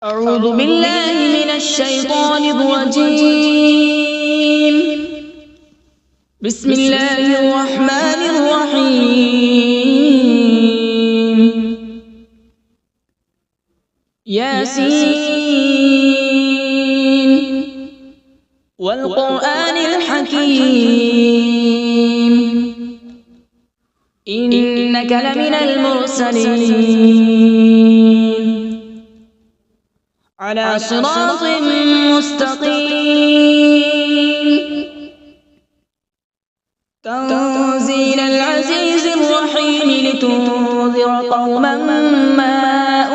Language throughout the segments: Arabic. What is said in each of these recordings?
أعوذ بالله من الشيطان الرجيم. بسم الله الرحمن الرحيم. ياسين والقرآن الحكيم إنك لمن المرسلين على صراط مستقيم. تنزيل العزيز الرحيم لتنذر قوما ما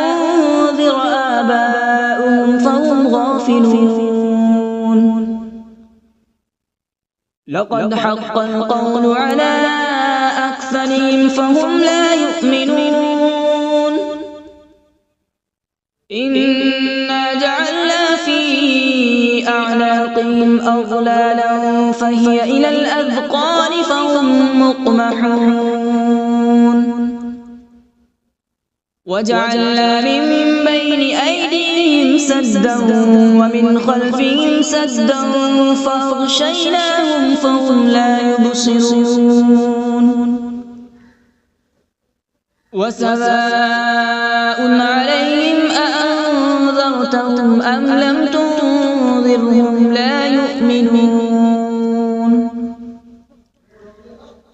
أنذر آباؤهم فهم غافلون. لقد حق القول على أكثرهم فهم لا يؤمنون. إنا جعلنا في أعناقهم أغلالا فهي إلى الأذقان فهم مقمحون. وجعلنا من بين أيديهم سدا ومن خلفهم سدا فأغشيناهم فهم لا يبصرون. وسواء عليهم أأنذرتهم أم لم تنذرهم لا يؤمنون.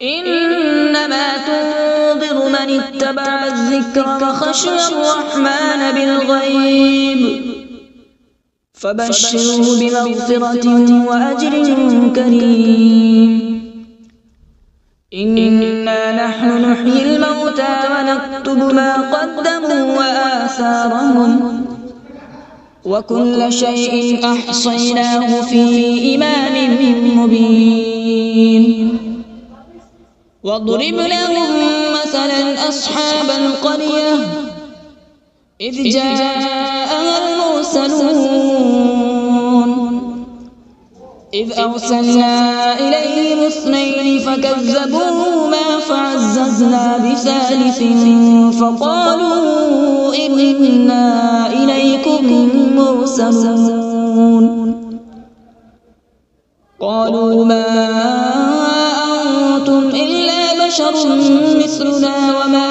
إنما تنذر من اتبع الذكر وخشي الرحمن بالغيب فبشره بمغفرة وأجر كريم. إنا نحن نحيي الموتى ونكتب ما قدموا وآثارهم وكل شيء أحصيناه في إمام مبين. واضرب لهم مثلا أصحاب القرية إذ جاءها المرسلون إذ أرسلنا إليهم اثنين فكذبوهما فعززنا بثالث فقالوا إنا إليكم مرسلون. قالوا ما أنتم إلا بشر مثلنا وما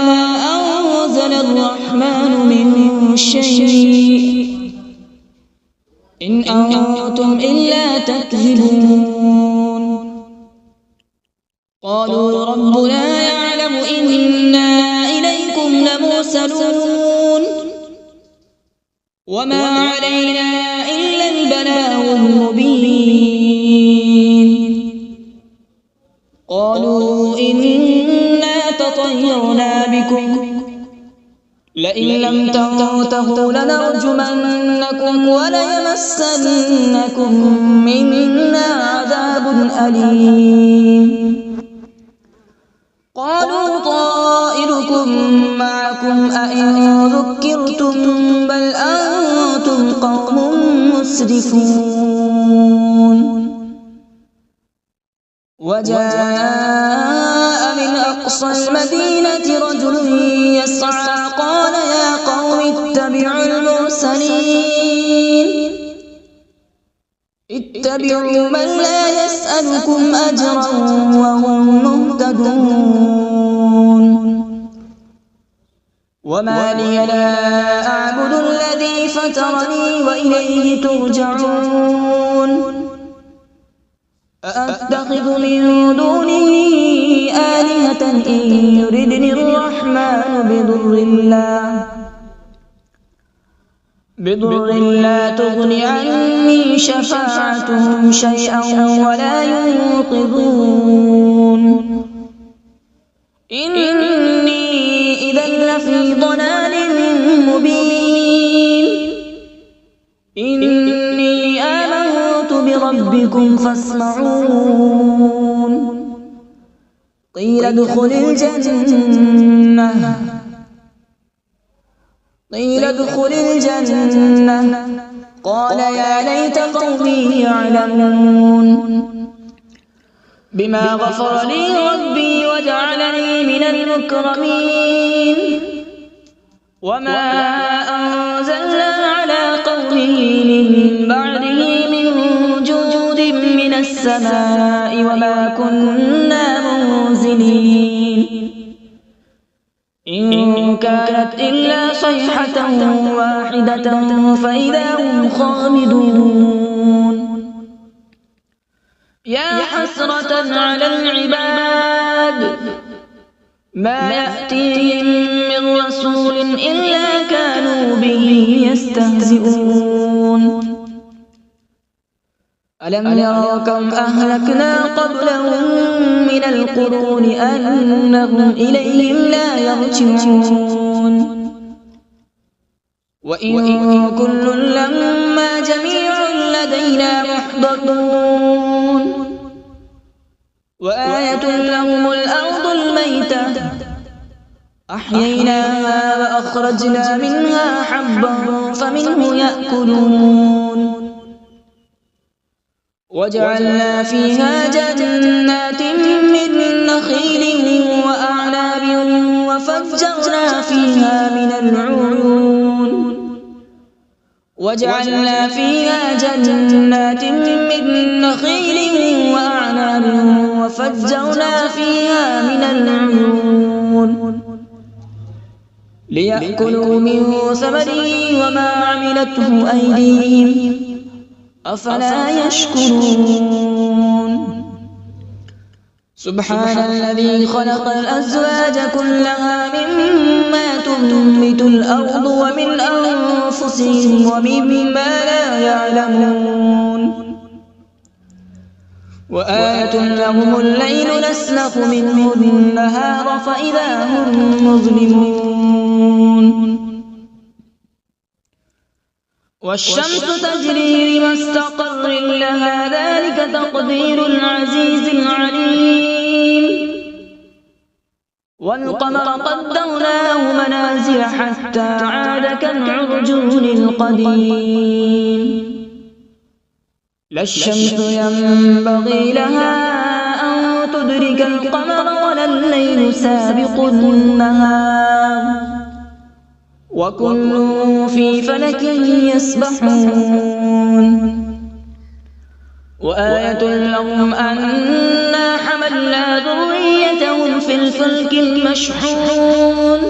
أنزل الرحمن من شيء إن أنتم إلا تكذبون. قالوا ربنا يعلم إنا إليكم لمرسلون وما علينا إلا البلاغ المبين. قالوا إنا تطيرنا بكم لئن لم تنتهوا لنرجمنكم وليمسنكم منا عذاب أليم. قالوا طائركم معكم أئن ذكرتم بل أنتم قوم مسرفون. وجاء من أقصى المدينة رجل يسعى قال يا قوم اتبعوا المرسلين اتبعوا من لا يسألكم أجرا وهم مهتدون. وما لي لا أعبد الذي فطرني وإليه ترجعون. أأتخذ من دونه آلهة إن يردني الرحمن بضر لا تغن عني شفاعتهم شيئا ولا ينقذون. إني إذا لفي ضلال مبين. إني آمنت بربكم فاسمعون. قيل ادخل الجنة قال يا ليت قومي يعلمون. بما غفر لي ربي وجعلني من المكرمين. وما أنزلنا على من بعده من جود من السماء وما كنا منزلين إن كانت إلا صيحة واحدة فإذا هم خامدون يا حسرة على العباد ما يأتيهم من رسول إلا كانوا به يستهزئون ألم يروا كم أهلكنا قبلهم من القرون أنهم إليهم لا يرجعون وإن كل لما جميع لدينا محضرون وآية لهم الأرض الميتة أحييناها وأخرجنا منها حبا فمنه يأكلون وجعلنا فيها جنات من نخيل وأعناب وفجرنا فيها من العيون وجعلنا فيها جنات من نخيل وأعناب وفجرنا فيها من العيون ليأكلوا من ثمره وما عملته أيديهم أفلا يشكرون سبحان الذي خلق الأزواج كلها مما تنبت الأرض ومن أنفسهم ومما لا يعلمون وآية لهم الليل نسلخ منه النهار فإذا هم مظلمون والشمس تجري لمستقر لها ذلك تقدير العزيز العليم والقمر قدرناه منازل حتى عاد كالعرجون القديم لا الشمس ينبغي لها أن تدرك القمر ولا الليل سابق النهار وكل في فلك يسبحون وآية لهم أنا حملنا ذريتهم في الفلك المشحون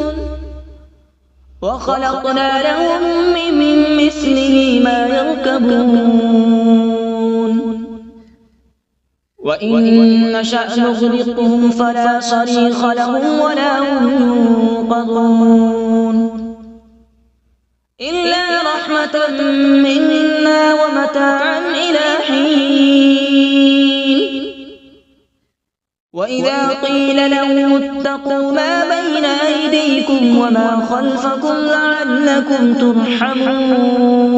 وخلقنا لهم من مثله ما يركبون وإن نشأ نغرقهم فلا صريخ لهم ولا هم ينقذون إلا رحمة منا ومتاعا إلى حين وإذا قيل لهم اتقوا ما بين أيديكم وما خلفكم لعلكم ترحمون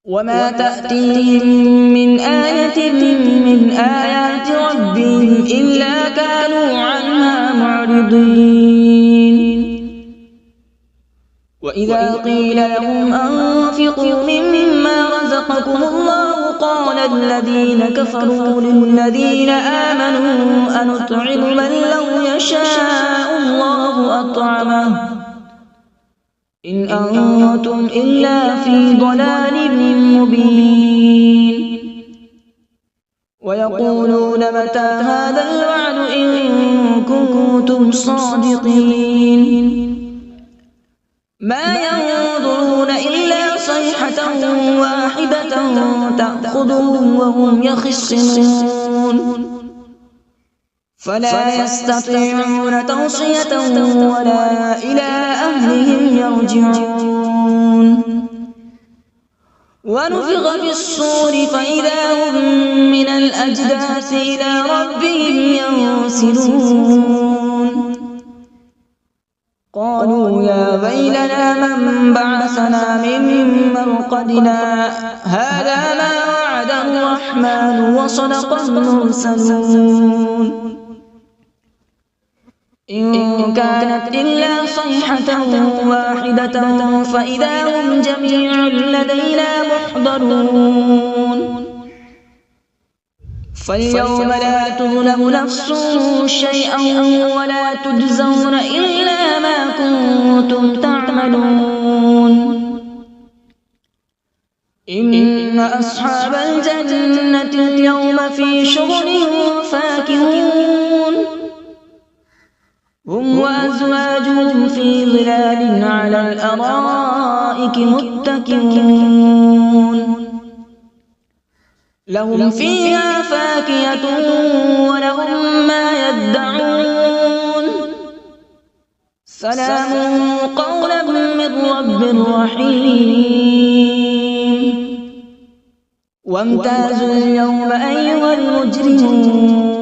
وما تأتيهم من آية من آيات ربهم إلا كانوا عنها معرضين وإذا قيل لهم أنفقوا مما رزقكم الله قال الذين كفروا للذين آمنوا أنطعم من لو يشاء الله أطعمه إن أنتم إلا في ضلال مبين ويقولون متى هذا الوعد إن كنتم صادقين ما ينظرون إلا صيحة واحدة تأخذهم وهم يخصمون فلا يستطيعون توصية ولا إلى أهلهم يرجعون ونفخ في الصور فإذا هم من الأجداث إلى ربهم ينسلون قالوا يا ويلنا من بعثنا من مرقدنا هذا ما وعد الرحمن وصدق المرسلون إن كانت إلا صيحة واحدة فإذا هم جميع لدينا محضرون فاليوم لا تظلم نفس شيئا ولا تجزون إلا ما كنتم تعملون إن أصحاب الجنة اليوم في شغل فاكهون هم وأزواجهم في ظلال على الأرائك متكئون لهم فيها فاكهة ولهم ما يدعون سلام قولا من رب رحيم وامتازوا اليوم أيها المجرمون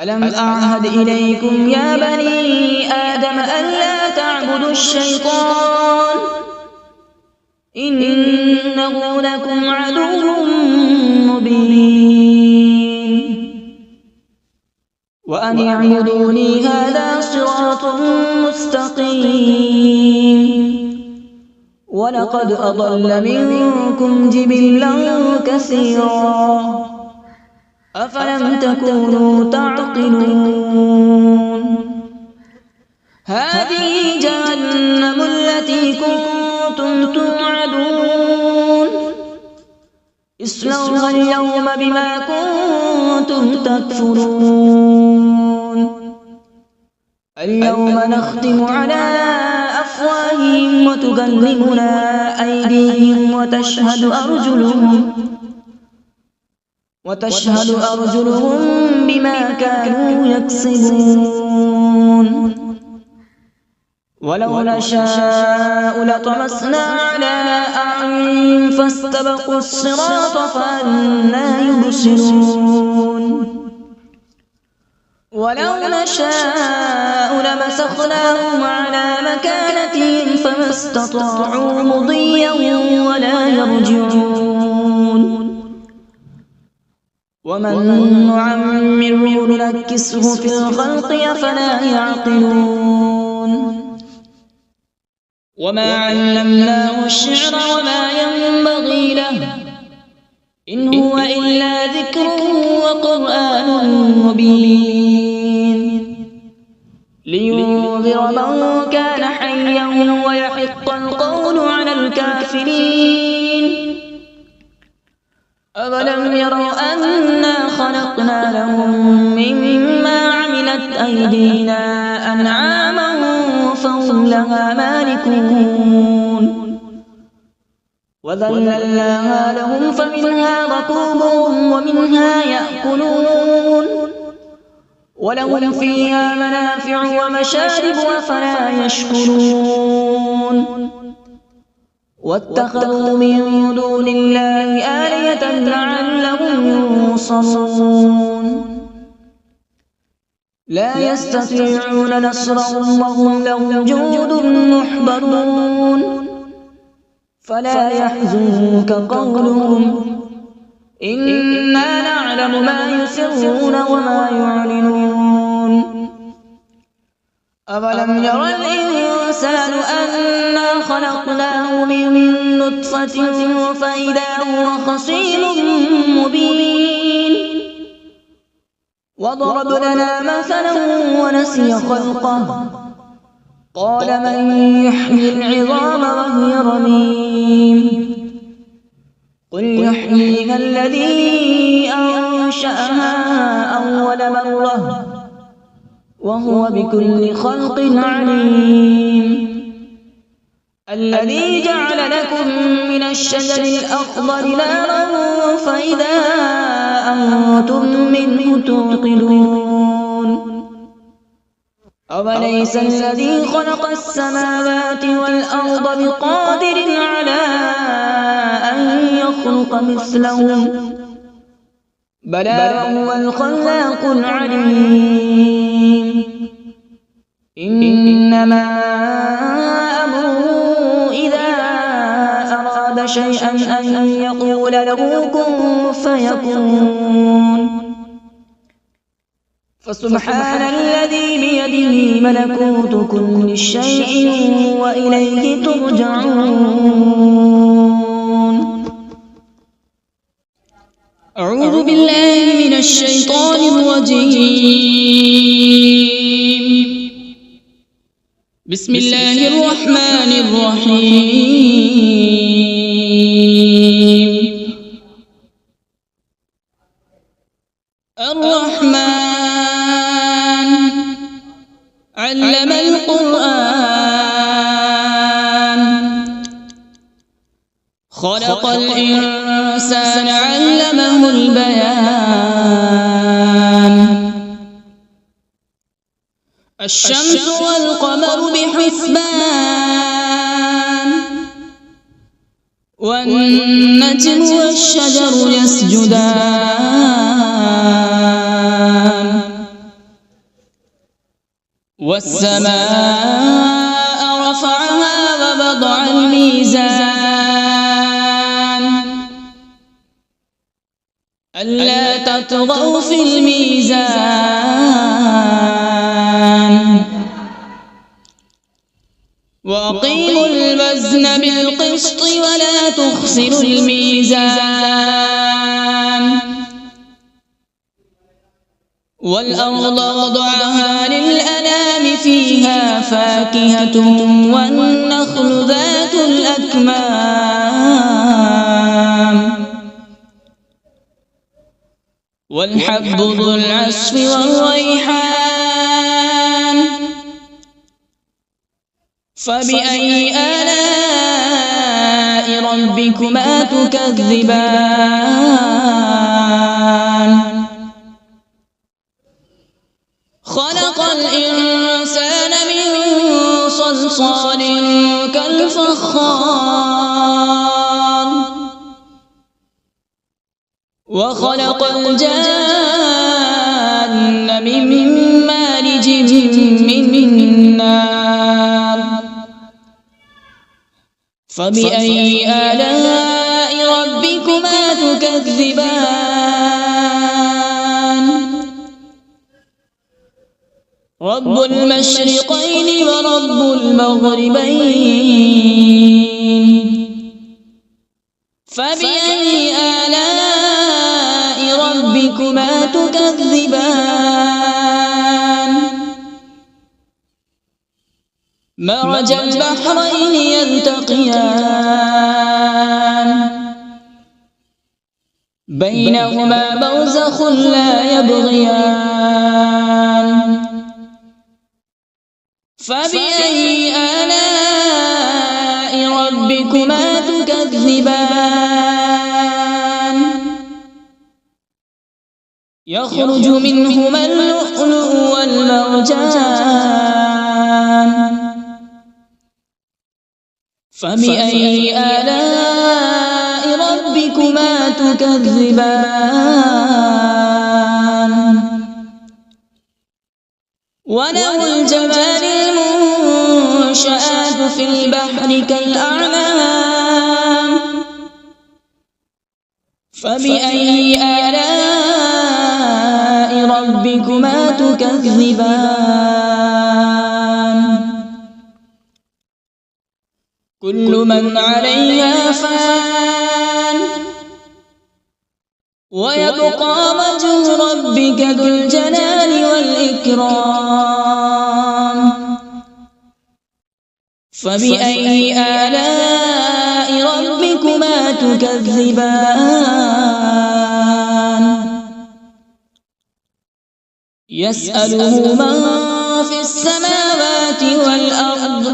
ألم أعهد إليكم يا بني آدم ألا تعبدوا الشيطان إنه لكم عدو مبين وأن اعبدوني هذا صراط مستقيم ولقد أضل منكم جبلا كثيرا أفلم تكونوا تعقلون هذه جهنم التي كنتم توعدون اصلوها اليوم بما كنتم تكفرون اليوم نختم على أفواههم وتكلمنا أيديهم وتشهد أرجلهم بما كانوا يكسبون ولو نشاء لطمسنا على أعينهم فاستبقوا الصراط فأنى يبصرون ولو نشاء لمسخناهم على مكانتهم فما استطاعوا مضيا ولا يرجعون ومن نعمره ننكسه في الخلق أفلا يعقلون وما علمناه الشعر وما ينبغي له إن هو إلا ذكر وقرآن مبين لينذر من كان حيا ويحق القول على الكافرين أولم يروا أنا خلقنا لهم مما عملت أيدينا أنعاما فهم لها مالكون وذللناها لهم فمنها ركوبهم ومنها يأكلون ولهم فيها منافع ومشارب أفلا يشكرون واتخذوا من دون الله آلهة لعلهم ينصرون لا يستطيعون نصرهم وهم لهم جند محضرون فلا يحزنك قولهم إنا نعلم ما يسرون وما يعلنون أولم ير الإنسان أنا خلقناه من نطفة فإذا هو خصيم مبين وضرب لنا مثلا ونسي خلقه قال من يحيي العظام وهي رميم قل يحييها الذي أنشأها أول مرة وهو بكل خلق عليم الذي جعل لكم من الشجر الأخضر نارا فإذا أنتم منه توقدون أوليس الذي خلق السماوات والأرض بقادر على أن يخلق مثلهم بلى هو الخلاق العليم إنما أمره إذا أراد شيئا أن يقول له كن فيكون فسبحان الذي بيده ملكوت كل شيء وإليه ترجعون. أعوذ بالله من الشيطان الرجيم. بسم الله الرحمن الرحيم. الرحمن علم القرآن، خلق الإنسان علمه البيان. الشمس والقمر بحسبان، والنجم والشجر يسجدان. والسماء رفعها ووضع الميزان، ألا تطغوا في الميزان. وأقيموا الوزن بالقسط ولا تخسروا الميزان. والأرض وضعها للأنام، فيها فاكهة والنخل ذات الأكمام، والحب ذو العصف والريحان. فبأي آلاء ربكما تكذبان؟ خلق الإنسان من صلصال كالفخار، وخلق الجان من مارج من نار. فبأي آلاء ربكما تكذبان؟ رب المشرقين ورب المغربين. فبأي آلاء ربكما تكذبان؟ مرج البحرين يلتقيان، بينهما برزخ لا يبغيان. فبأي آلاء ربكما تكذبان؟ يخرج منهما اللؤلؤ والمرجان. فبأي آلاء ربكما تكذبان؟ وله الجوار المنشآت في البحر كالأعلام. فبأي آلاء ربكما تكذبان؟ كل من عليها فان، ويبقى وجه ربك ذو الجلال والإكرام. فبأي آلاء ربكما تكذبان؟ يسأله من في السماوات والأرض،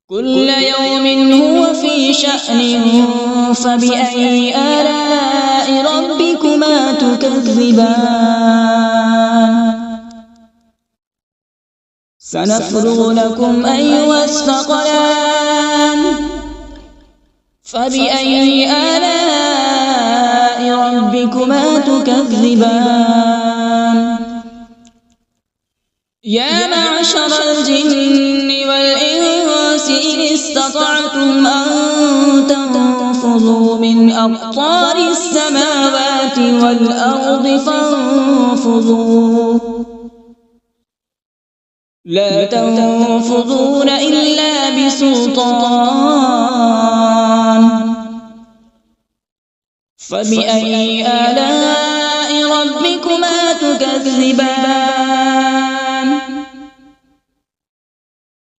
كل يوم هو في شأن. فبأي آلاء ربكما تكذبان؟ سنفرغ لكم أيها الثقلان. فبأي آلاء ربكما تكذبان؟ يا معشر الجن والإنس إن استطعتم أن تنفذوا من أقطار السماوات والأرض فانفذوا، لا تنفذون إلا بسلطان. فبأي آلاء ربكما تكذبان؟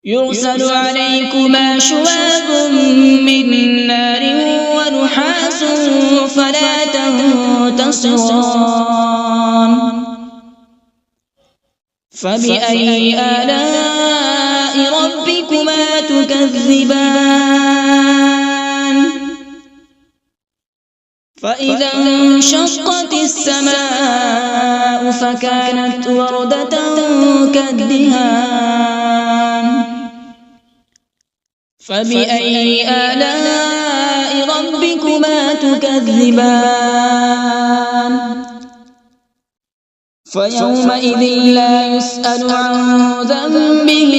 يرسل عليكما شواظ من نار ونحاس فلا تنتصران فبأي آلاء ربكما تكذبان فإذا انشقت السماء فكانت وردة كالدهان فبأي آلاء ربكما تكذبان فيومئذ لا يسأل عن ذنبه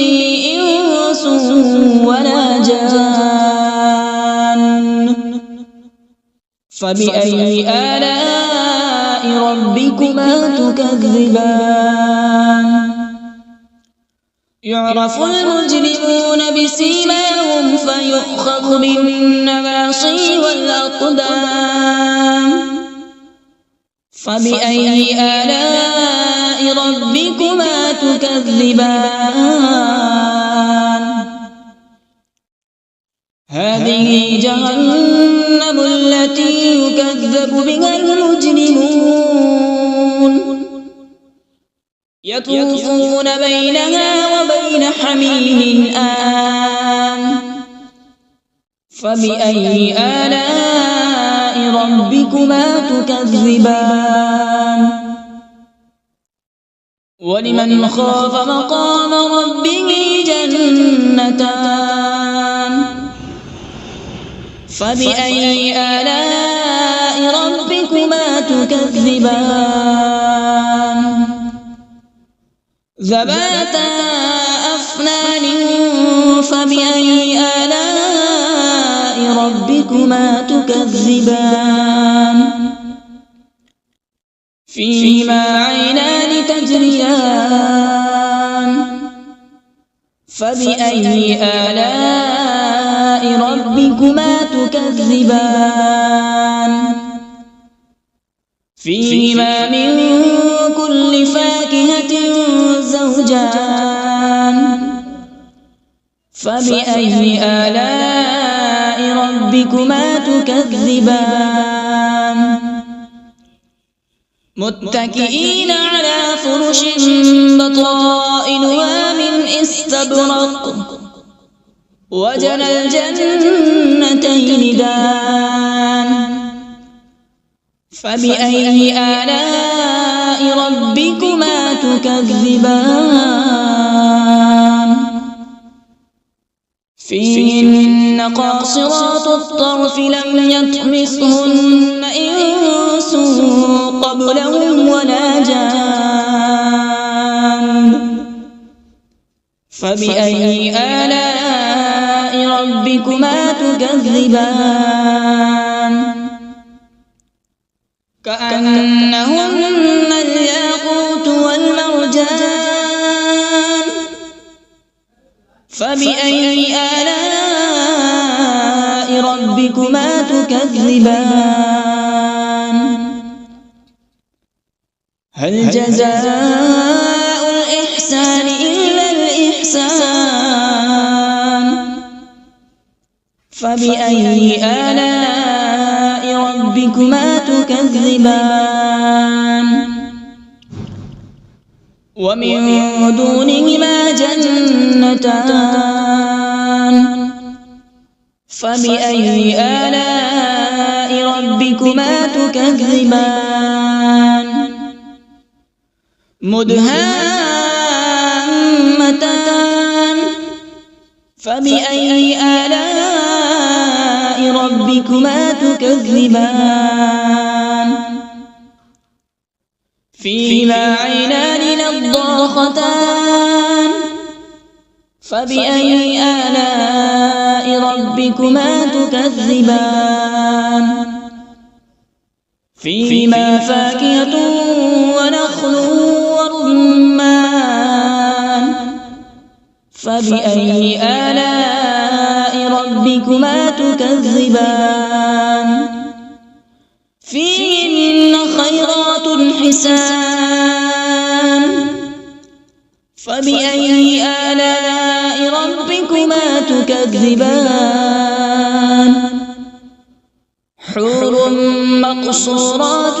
إنس ولا جان فبأي آلاء ربكما تكذبان يعرف المجرمون بسيماهم فيؤخذ بالنواصي والأقدام فبأي آلاء ربكما تكذبان هذه جهنم التي يكذب بها المجرمون يطوفون بينها وبين حميم آن فبأي آلاء ربكما تكذبان ولمن خاف مقام ربه جنتان فبأي آلاء ربكما تكذبان ذواتا أفنان فبأي آلاء ربكما تكذبان فيهما عينان تجريان فبأي آلاء ربكما تكذبان فيهما من كل فاكهة زوجان فبأي آلاء ربكما تكذبان متكئين على فرش بطائنها من استبرق وجنى الجنتين دان فبأي آلاء ربكما تكذبان فيهن قاصرات الطرف لم يطمثهن إنس قبلهم ولا جان فبأي آلاء ربكما تكذبان كأنهن الياقوت والمرجان فبأي آلاء ربكما تكذبان هل جزاء الإحسان إلا الإحسان فبأي آلاء ربكما تكذبان ومن دونهما جنتان فبأي آلاء ربكما تكذبان مدهامتان فبأي آلاء ربكما تكذبان فيهما عينان نضاختان فبأي آلاء ربكما تكذبان فيهما فاكهة ونخل ورمان فبأي آلاء ربكما تكذبان فيهن خيرات حسان فبأي آلاء ربكما ربكما تكذبان حور مقصورات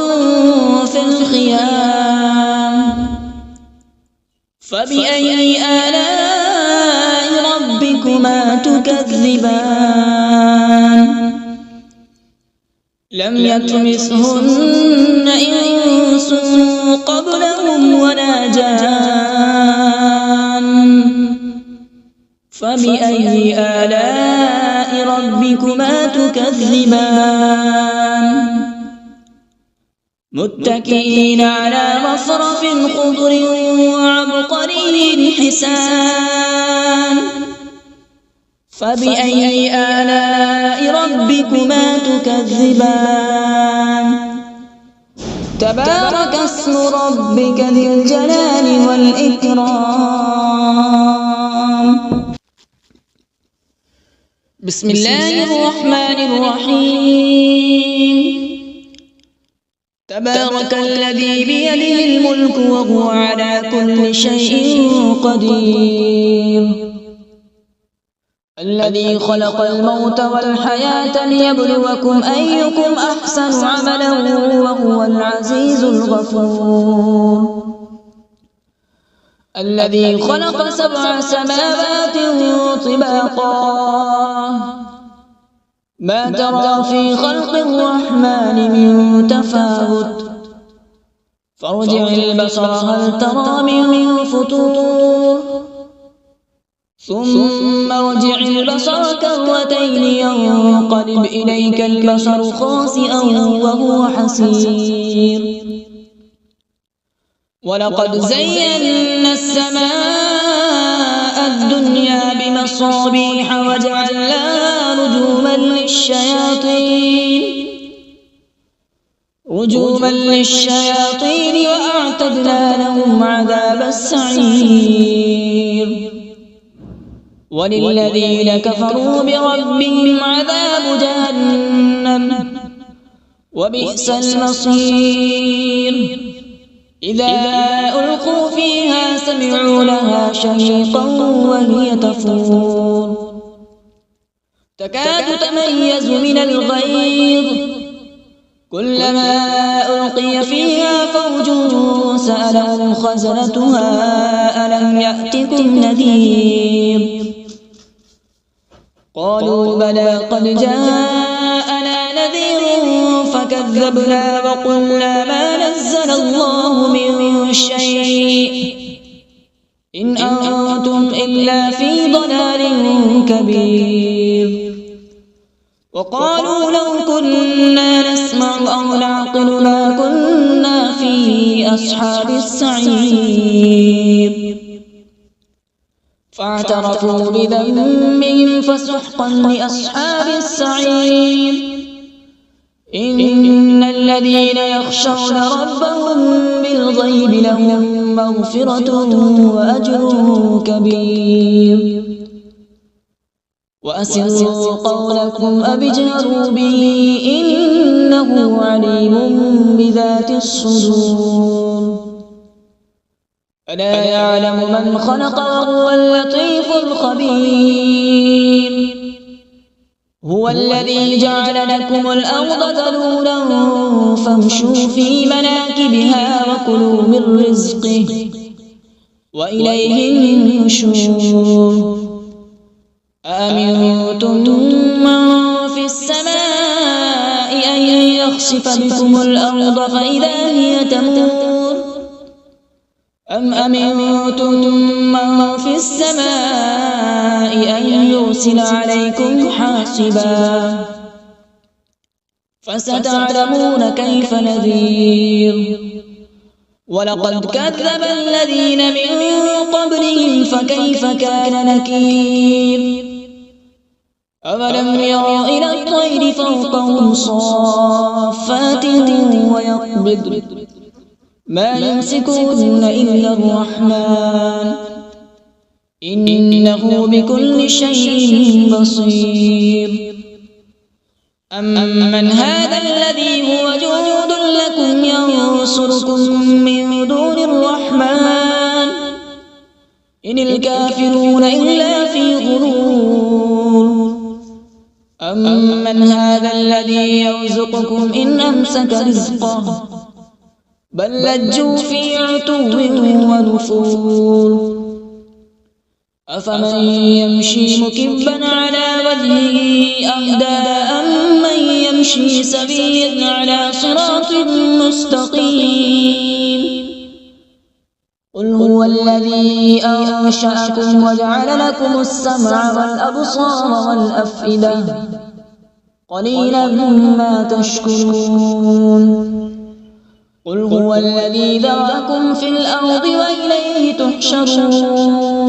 في الخيام فبأي آلاء ربكما تكذبان لم يطمثهن إنس قبلهم ولا جان فبأي آلاء ربكما تكذبان متكئين على رفرف خضر وعبقري حسان فبأي آلاء ربكما تكذبان تبارك اسم ربك ذي الجلال والإكرام بسم الله الرحمن الرحيم تبارك الذي بيده الملك وهو على كل شيء قدير الذي خلق الموت والحياة ليبلوكم أيكم أحسن عملا وهو العزيز الغفور الذي خلق 7 سماوات طباقا ما ترى في خلق الرحمن من تفاوت فارجع البصر هل ترى من فطور ثم ارجع البصر كرتين ينقلب إليك البصر خاسئا وهو حسير ولقد زينا السماء الدنيا بمصابيح وجعلناها رجوما للشياطين وأعتدنا لهم عذاب السعير وللذين كفروا بربهم عذاب جهنم وبئس المصير إذا ألقوا فيها سمعوا لها شهيقا وهي تفور تكاد تميز من الغيظ كلما ألقي فيها فوج سألهم خزنتها ألم يأتكم نذير قالوا بلى قد جاءنا نذير فكذبنا وقلنا ما نزل الله من شيء إن أنتم إلا في ضلال كبير وقالوا لو كنا نسمع أو نعقل ما كنا في أصحاب السعير فاعترفوا بذنبهم فسحقا لأصحاب السعير إن الذين يخشون ربهم بالغيب لهم مغفرة وأجر كبير وأسروا قولكم أو اجهروا به إنه عليم بذات الصدور ألا يعلم من خلق وهو اللطيف الخبير هو الذي جعل لكم الأرض ذلولا فامشوا في مناكبها وكلوا من رزقه وإليه النشور أأمنتم من في السماء أن يخسف بكم الأرض فإذا هي تمور أم أمنتم من في السماء أن يرسل عليكم حاصبا فستعلمون كيف نذير ولقد كذب الذين من قبلهم فكيف كان نكير أولم يروا إلى الطير فوقهم صافات ويقبض ما يمسكون إلا الرحمن إنه بكل شيء بصير أمن هذا الذي هو جند لكم ينصركم من دون الرحمن إن الكافرون إلا في غرور أمن هذا الذي يرزقكم إن أمسك رزقه بل لجوا في عتو ونفور أفمن يمشي مكبا على وجهه أهدى أمن يمشي سويا على صراط مستقيم قل هو الذي أنشأكم وجعل لكم السمع والأبصار والأفئدة قليلا ما تشكرون قل هو الذي ذرأكم في الأرض وإليه تحشرون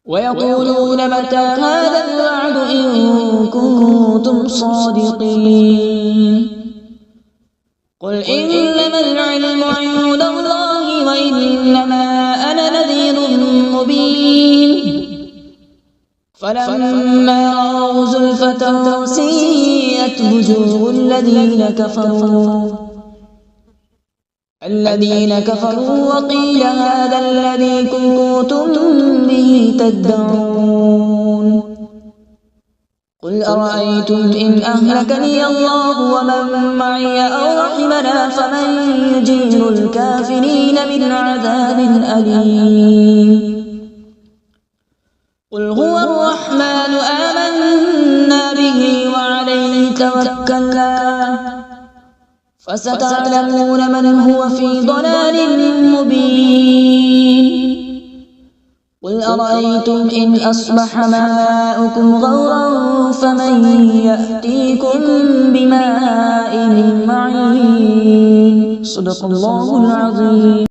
ويقولون متى هذا الوعد إن كنتم صادقين قل إنما العلم عند الله وإنما أنا نذير مبين فلما رأوا زلفة سيئت وجوه الذين كفروا وقيل هذا الذي كنتم به تدعون قل أرأيتم إن أهلكني الله ومن معي أو رحمنا فمن يجير الكافرين من عذاب أليم قل هو الرحمن آمنا به وعليه توكلنا فستعلمون من هو في ضلال مبين قل أرأيتم إن أصبح ماؤكم غورا فمن يأتيكم بماء معين صدق الله العظيم.